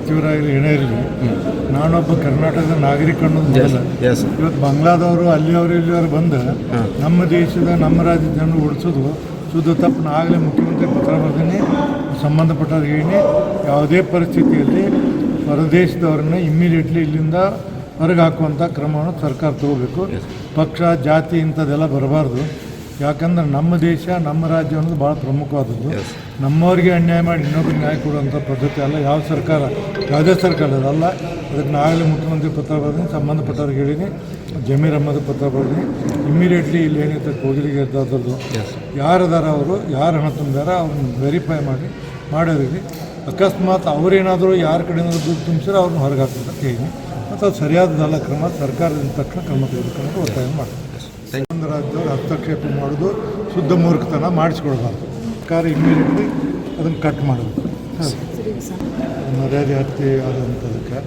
ಸಚಿವರಾಗಲಿ ಏನೇ ಇರಲಿ, ನಾನೊಬ್ಬ ಕರ್ನಾಟಕದ ನಾಗರಿಕ ಅನ್ನೋದು ಮೊದಲ. ಇವತ್ತು ಬಾಂಗ್ಲಾದವರು ಅಲ್ಲಿಯವರು ಇಲ್ಲಿಯವರು ಬಂದು ನಮ್ಮ ದೇಶದ ನಮ್ಮ ರಾಜ್ಯದ ಜನರು ಓಡಿಸೋದು ಶುದ್ಧ ತಪ್ಪು. ನಾ ಆಗಲೇ ಮುಖ್ಯಮಂತ್ರಿ ಪತ್ರ ಬರ್ತೀನಿ, ಸಂಬಂಧಪಟ್ಟವ್ರಿಗೆ ಹೇಳಿ ಯಾವುದೇ ಪರಿಸ್ಥಿತಿಯಲ್ಲಿ ಹೊರದೇಶದವ್ರನ್ನ ಇಮ್ಮಿಡಿಯೇಟ್ಲಿ ಇಲ್ಲಿಂದ ಹೊರಗೆ ಹಾಕುವಂಥ ಕ್ರಮವನ್ನು ಸರ್ಕಾರ ತಗೋಬೇಕು. ಪಕ್ಷ ಜಾತಿ ಇಂಥದ್ದೆಲ್ಲ ಬರಬಾರ್ದು. ಯಾಕಂದ್ರೆ ನಮ್ಮ ದೇಶ ನಮ್ಮ ರಾಜ್ಯ ಅನ್ನೋದು ಭಾಳ ಪ್ರಮುಖವಾದದ್ದು. ನಮ್ಮವರಿಗೆ ಅನ್ಯಾಯ ಮಾಡಿ ಇನ್ನೊಬ್ಬರಿಗೆ ನ್ಯಾಯ ಕೊಡುವಂಥ ಪದ್ಧತಿ ಅಲ್ಲ ಯಾವ ಸರ್ಕಾರ, ಯಾವುದೇ ಸರ್ಕಾರ ಅದಲ್ಲ. ಅದಕ್ಕೆ ನಾಗಲೇ ಮುಖ್ಯಮಂತ್ರಿ ಪತ್ರ ಬರ್ತೀನಿ, ಸಂಬಂಧಪಟ್ಟವ್ರಿಗೆ ಹೇಳಿನಿ, ಜಮೀರ್ ಅಹ್ಮದ್ ಪತ್ರ ಬರ್ತೀನಿ. ಇಮ್ಮಿಡಿಯೇಟ್ಲಿ ಇಲ್ಲಿ ಏನೈತೆ ಕೋಗಿಲಿಗೆ ಇರ್ತದ್ದು ಯಾರದಾರ ಅವರು ಯಾರು ಹಣ ತುಂಬಿದಾರ ಅವ್ರನ್ನ ವೆರಿಫೈ ಮಾಡೋರಿಗೆ ಅಕಸ್ಮಾತ್ ಅವರೇನಾದರೂ ಯಾರ ಕಡೆಯಿಂದ ದುಡ್ಡು ತುಂಬಿಸಿದ್ರೆ ಅವ್ರನ್ನ ಹೊರಗೆ ಹಾಕಂತ ಹೇಳಿ ಮತ್ತು ಅದು ಸರಿಯಾದದಲ್ಲ ಕ್ರಮ. ಸರ್ಕಾರದಿಂದ ತಕ್ಷಣ ಕ್ರಮ ತೆಗೆದುಕೊಂಡು ಒತ್ತಾಯ ಮಾಡ್ತಾರೆ. ಒಂದು ರಾಜ್ಯದವ್ರು ಹಸ್ತಕ್ಷೇಪ ಮಾಡೋದು ಶುದ್ಧ ಮೂರ್ಖತನ, ಮಾಡಿಸ್ಕೊಳ್ಬಾರ್ದು. ಸರ್ಕಾರ ಇಮ್ಮಿಡಿಯೇಟ್ಲಿ ಅದನ್ನು ಕಟ್ ಮಾಡಬೇಕು. ಮರ್ಯಾದೆ ಹತ್ಯೆ ಆದಂಥದಕ್ಕೆ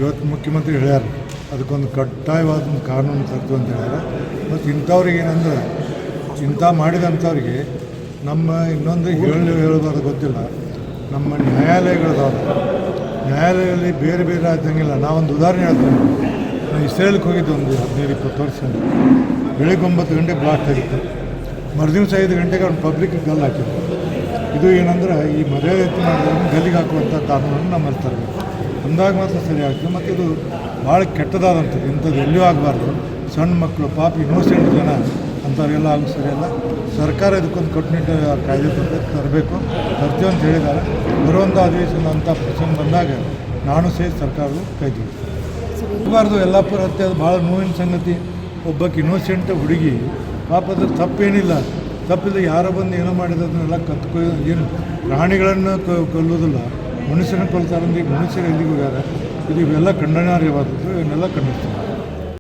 ಇವತ್ತು ಮುಖ್ಯಮಂತ್ರಿ ಹೇಳ್ಯಾರ, ಅದಕ್ಕೊಂದು ಕಡ್ಡಾಯವಾದ ಒಂದು ಕಾನೂನು ತರ್ತು ಅಂತ ಹೇಳ್ಯಾರ. ಮತ್ತು ಇಂಥವ್ರಿಗೆ ಏನಂದ್ರೆ ಇಂಥ ಮಾಡಿದಂಥವ್ರಿಗೆ ನಮ್ಮ ಇನ್ನೊಂದು ಹೇಳಬಾರ್ದು ಗೊತ್ತಿಲ್ಲ, ನಮ್ಮ ನ್ಯಾಯಾಲಯದಲ್ಲಿ ಬೇರೆ ಬೇರೆ ರಾಜ್ಯಂಗಿಲ್ಲ. ನಾವೊಂದು ಉದಾಹರಣೆ ಹೇಳ್ತೇನೆ. ನಾನು ಇಸ್ರೇಲ್ಗೆ ಹೋಗಿದ್ದೆ ಒಂದು 15-20 ವರ್ಷ. ಬೆಳಿಗ್ಗೆ 9 ಗಂಟೆ ಬ್ಲಾಸ್ಟ್ ಆಗಿತ್ತು, ಮರುದಿವಸ 5 ಗಂಟೆಗೆ ಅವ್ನು ಪಬ್ಲಿಕ್ಗೆ ಗಲ್ಲು ಹಾಕಿದ್ರು. ಇದು ಏನಂದ್ರೆ ಈ ಮರ್ಯಾದೆ ಎತ್ತಿ ಮಾಡಿದ್ರೆ ಗಲ್ಲಿಗೆ ಹಾಕುವಂಥ ಕಾನೂನನ್ನು ನಮ್ಮಲ್ಲಿ ತರಬೇಕು. ಅಂದಾಗ ಮಾತ್ರ ಸರಿ ಆಗ್ತದೆ. ಮತ್ತು ಇದು ಭಾಳ ಕೆಟ್ಟದಾದಂಥದ್ದು, ಇಂಥದ್ದು ಎಲ್ಲಿಯೂ ಆಗಬಾರ್ದು. ಸಣ್ಣ ಮಕ್ಕಳು ಪಾಪ ಇನ್ನೋಸೆಂಟ್ ಜನ ಅಂಥವ್ರಿಗೆಲ್ಲ ಆಗು ಸರಿಯಲ್ಲ. ಸರ್ಕಾರ ಇದಕ್ಕೊಂದು ಕಟ್ಟುನಿಟ್ಟಿನ ಕಾಯ್ದೆ ತರಬೇಕು, ತರ್ತೀವಿ ಅಂತ ಹೇಳಿದ್ದಾರೆ. ಬರುವಂಥ ಅಧಿವೇಶನ ಅಂಥ ಪ್ರಸಂಗ ಬಂದಾಗ ನಾನು ಸೇರಿ ಸರ್ಕಾರವು ಕೈ ಜೋಡಿಸಬಾರ್ದು. ಯಲ್ಲಾಪುರ ಹತ್ಯೆ ಅದು ಭಾಳ ನೋವಿನ ಸಂಗತಿ. ಒಬ್ಬಕ್ಕೆ ಇನ್ನೋಸೆಂಟ್ ಹುಡುಗಿ ಪಾಪ ಅದ್ರ ತಪ್ಪೇನಿಲ್ಲ, ತಪ್ಪಿಲ್ಲ ಯಾರೋ ಬಂದು ಏನೋ ಮಾಡಿದ್ದನ್ನೆಲ್ಲ ಕತ್ಕೊಯ್ದು. ಏನು ಪ್ರಾಣಿಗಳನ್ನು ಕೊಲ್ಲೋದಿಲ್ಲ, ಮನುಷ್ಯನ ಕೊಲ್ತಾರಂದ್ರೆ ಈಗ ಮನುಷ್ಯರು ಎಲ್ಲಿಗೆ ಹೋಗ್ಯಾರ. ಇದು ಇವೆಲ್ಲ ಖಂಡನಾರ್ಹವಾದದ್ದು, ಇವನ್ನೆಲ್ಲ ಖಂಡಿಸ್ತಾರೆ.